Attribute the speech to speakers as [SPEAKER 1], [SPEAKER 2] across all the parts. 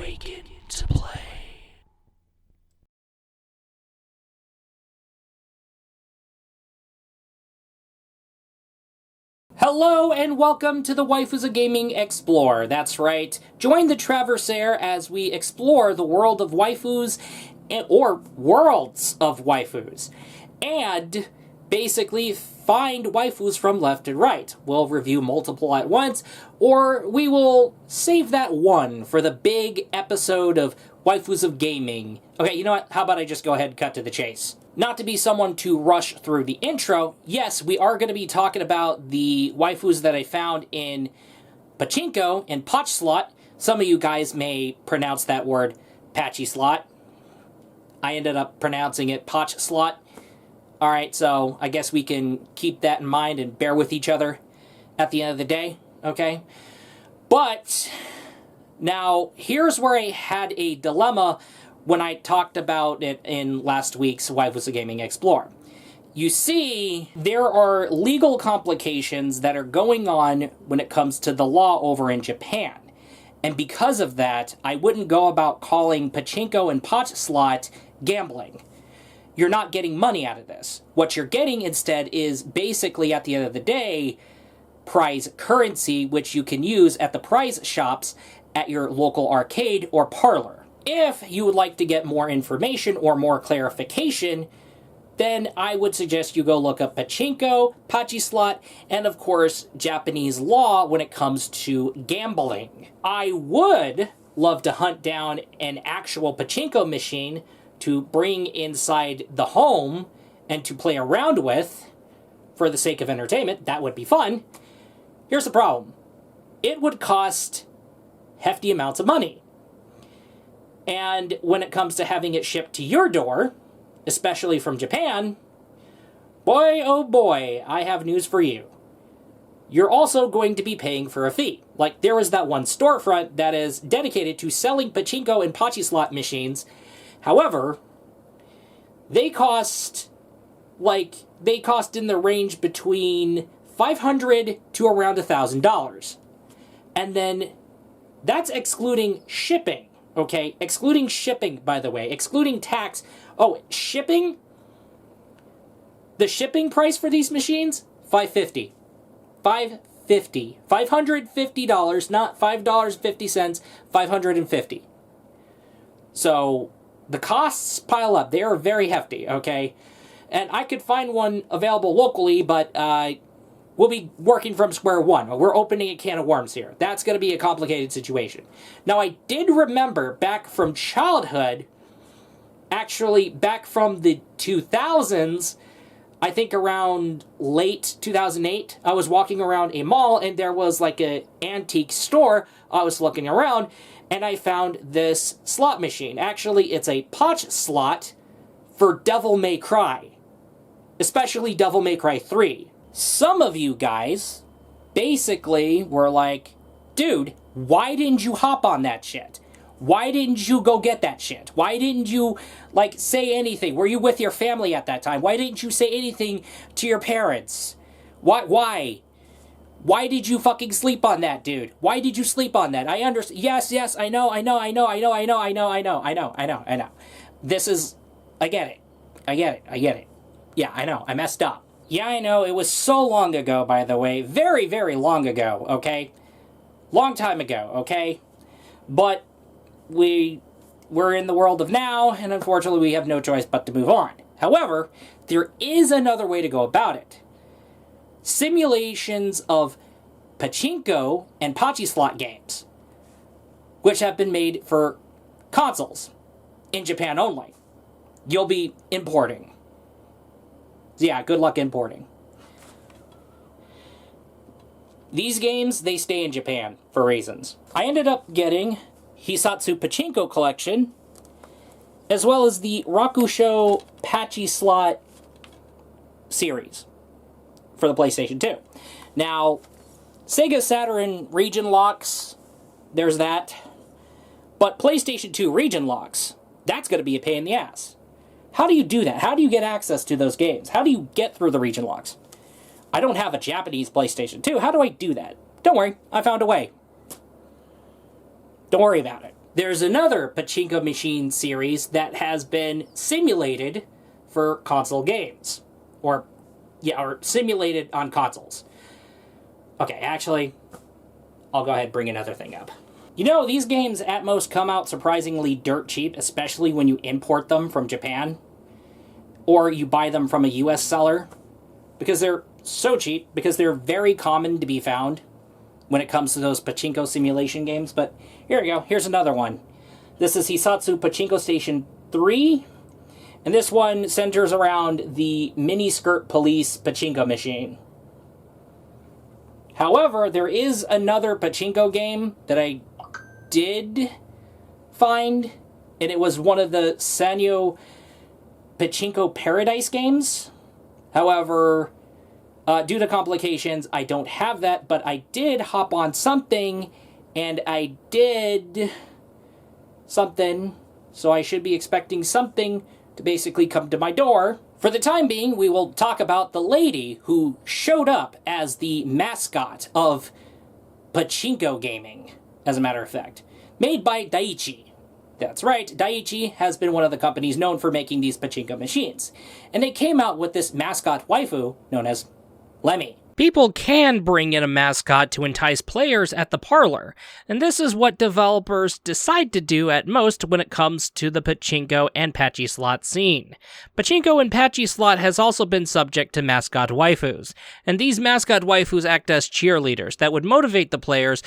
[SPEAKER 1] Awaken to play. Hello and welcome to the Waifus of Gaming Explore. That's right, join the Traversaire as we explore the world of waifus, or worlds of waifus, and basically find waifus from left and right. We'll review multiple at once, or we will save that one for the big episode of Waifus of Gaming. Okay, you know what? How about I just go ahead and cut to the chase? Not to be someone to rush through the intro, yes, we are going to be talking about the waifus that I found in Pachinko and Pachislot. Some of you guys may pronounce that word Pachislot. I ended up pronouncing it Pachislot. Alright, so I guess we can keep that in mind and bear with each other at the end of the day, okay? But now, here's where I had a dilemma when I talked about it in last week's Waifus of Gaming Explore. You see, there are legal complications that are going on when it comes to the law over in Japan. And because of that, I wouldn't go about calling Pachinko and Pachislot gambling. You're not getting money out of this. What you're getting instead is basically, at the end of the day, prize currency, which you can use at the prize shops at your local arcade or parlor. If you would like to get more information or more clarification, then I would suggest you go look up Pachinko, Pachislot, and of course, Japanese law when it comes to gambling. I would love to hunt down an actual Pachinko machine to bring inside the home and to play around with for the sake of entertainment. That would be fun. Here's the problem. It would cost hefty amounts of money. And when it comes to having it shipped to your door, especially from Japan, boy oh boy, I have news for you. You're also going to be paying for a fee. Like, there is that one storefront that is dedicated to selling Pachinko and Pachislot machines. However, they cost in the range between $500 to around $1,000. And then that's excluding shipping. Okay, excluding shipping, by the way, excluding tax. Oh, shipping? The shipping price for these machines? $550. $550, not $5.50, $550. So the costs pile up. They are very hefty, okay? And I could find one available locally, but we'll be working from square one. We're opening a can of worms here. That's going to be a complicated situation. Now, I did remember back from childhood, actually back from the 2000s, I think around late 2008, I was walking around a mall and there was like an antique store. I was looking around and I found this slot machine. Actually, it's a Pachislot for Devil May Cry, especially Devil May Cry 3. Some of you guys basically were like, dude, why didn't you hop on that shit? Why didn't you go get that shit? Why didn't you, like, say anything? Were you with your family at that time? Why didn't you say anything to your parents? Why? Why did you fucking sleep on that, dude? Why did you sleep on that? I understand. Yes, I know. This is, I get it. Yeah, I know, I messed up. Yeah, I know, it was so long ago, by the way. Very, very long ago, okay? Long time ago, okay? But we're in the world of now, and unfortunately we have no choice but to move on. However, there is another way to go about it. Simulations of Pachinko and Pachislot games, which have been made for consoles, in Japan only. You'll be importing. Yeah, good luck importing. These games, they stay in Japan for reasons. I ended up getting Hisatsu Pachinko Collection, as well as the Rakusho Pachislot series for the PlayStation 2. Now, Sega Saturn region locks, there's that. But PlayStation 2 region locks, that's going to be a pain in the ass. How do you do that? How do you get access to those games? How do you get through the region locks? I don't have a Japanese PlayStation 2. How do I do that? Don't worry, I found a way. Don't worry about it. There's another Pachinko machine series that has been simulated for console games. Or simulated on consoles. Okay, actually, I'll go ahead and bring another thing up. You know, these games at most come out surprisingly dirt cheap, especially when you import them from Japan. Or you buy them from a US seller. Because they're so cheap, because they're very common to be found when it comes to those Pachinko simulation games. But here we go, here's another one. This is Hisatsu Pachinko Station 3. And this one centers around the miniskirt police Pachinko machine. However, there is another Pachinko game that I did find, and it was one of the Sanyo Pachinko Paradise games. However, due to complications, I don't have that, but I did hop on something, and I did something, so I should be expecting something to basically come to my door. For the time being, we will talk about the lady who showed up as the mascot of Pachinko gaming, as a matter of fact. Made by Daiichi. That's right, Daiichi has been one of the companies known for making these Pachinko machines. And they came out with this mascot waifu known as Lemmy. People can bring in a mascot to entice players at the parlor, and this is what developers decide to do at most when it comes to the Pachinko and Pachislot scene. Pachinko and Pachislot has also been subject to mascot waifus, and these mascot waifus act as cheerleaders that would motivate the players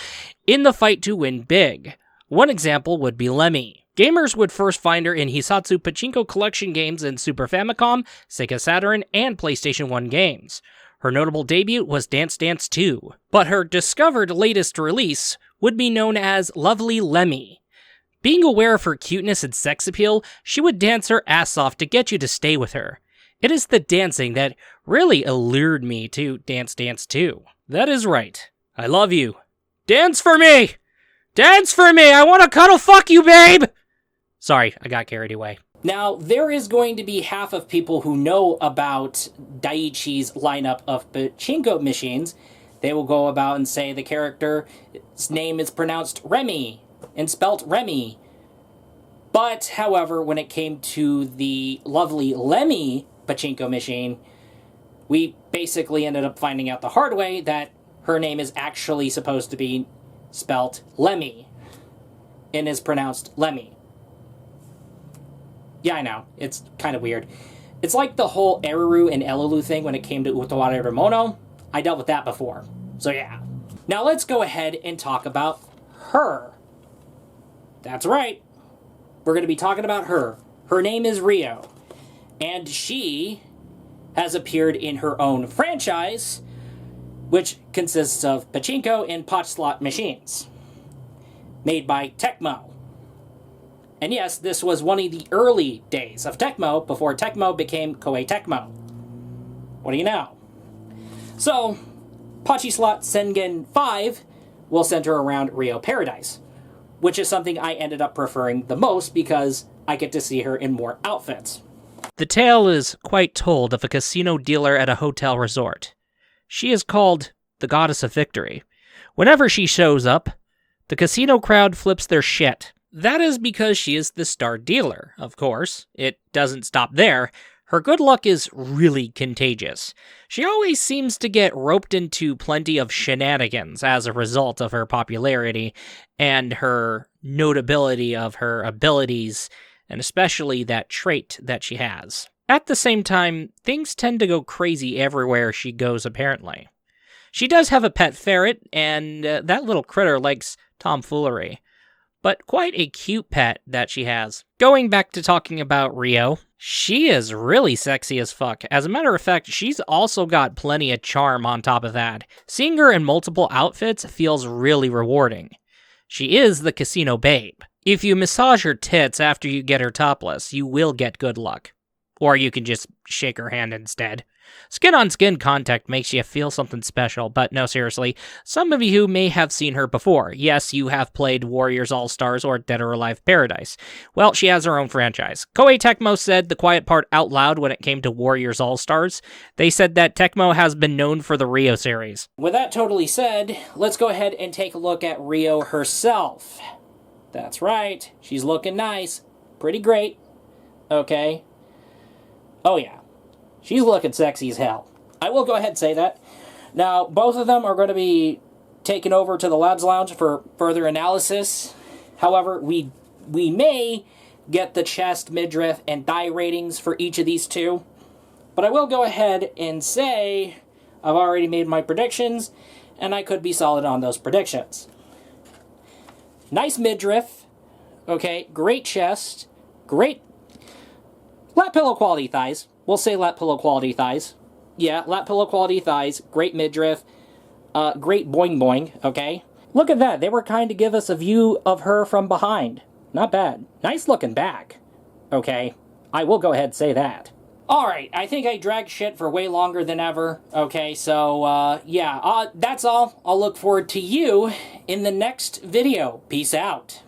[SPEAKER 1] in the fight to win big. One example would be Lemmy. Gamers would first find her in Hisatsu Pachinko collection games in Super Famicom, Sega Saturn, and PlayStation 1 games. Her notable debut was Dance Dance 2, but her discovered latest release would be known as Lovely Lemmy. Being aware of her cuteness and sex appeal, she would dance her ass off to get you to stay with her. It is the dancing that really allured me to Dance Dance 2. That is right. I love you. Dance for me! Dance for me! I want to cuddle fuck you, babe! Sorry, I got carried away. Now, there is going to be half of people who know about Daiichi's lineup of Pachinko machines. They will go about and say the character's name is pronounced Remy and spelt Remy. But, however, when it came to the lovely Lemmy Pachinko machine, we basically ended up finding out the hard way that her name is actually supposed to be spelt Lemmy and is pronounced Lemmy. Yeah, I know. It's kind of weird. It's like the whole Eruru and Elulu thing when it came to Utawara Ramono. I dealt with that before. So yeah. Now let's go ahead and talk about her. That's right. We're going to be talking about her. Her name is Rio. And she has appeared in her own franchise, which consists of Pachinko and Pachislot machines. Made by Tecmo. And yes, this was one of the early days of Tecmo, before Tecmo became Koei Tecmo. What do you know? So, Pachislot Sengen 5 will center around Rio Paradise, which is something I ended up preferring the most because I get to see her in more outfits. The tale is quite told of a casino dealer at a hotel resort. She is called the Goddess of Victory. Whenever she shows up, the casino crowd flips their shit. That is because she is the star dealer, of course. It doesn't stop there. Her good luck is really contagious. She always seems to get roped into plenty of shenanigans as a result of her popularity and her notability of her abilities, and especially that trait that she has. At the same time, things tend to go crazy everywhere she goes, apparently. She does have a pet ferret, and that little critter likes tomfoolery. But quite a cute pet that she has. Going back to talking about Rio, she is really sexy as fuck. As a matter of fact, she's also got plenty of charm on top of that. Seeing her in multiple outfits feels really rewarding. She is the casino babe. If you massage her tits after you get her topless, you will get good luck. Or you can just shake her hand instead. Skin-on-skin contact makes you feel something special, but no, seriously, some of you may have seen her before. Yes, you have played Warriors All-Stars or Dead or Alive Paradise. Well, she has her own franchise. Koei Tecmo said the quiet part out loud when it came to Warriors All-Stars. They said that Tecmo has been known for the Rio series. With that totally said, let's go ahead and take a look at Rio herself. That's right. She's looking nice. Pretty great. Okay. Oh, yeah. She's looking sexy as hell. I will go ahead and say that. Now, both of them are going to be taken over to the Labs Lounge for further analysis. However, we may get the chest, midriff, and thigh ratings for each of these two. But I will go ahead and say I've already made my predictions, and I could be solid on those predictions. Nice midriff. Okay, great chest. Great lap pillow quality thighs. We'll say lap pillow quality thighs. Yeah, lap pillow quality thighs. Great midriff. Great boing boing, okay? Look at that. They were kind to give us a view of her from behind. Not bad. Nice looking back. Okay, I will go ahead and say that. Alright, I think I dragged shit for way longer than ever. Okay, so, yeah, that's all. I'll look forward to you in the next video. Peace out.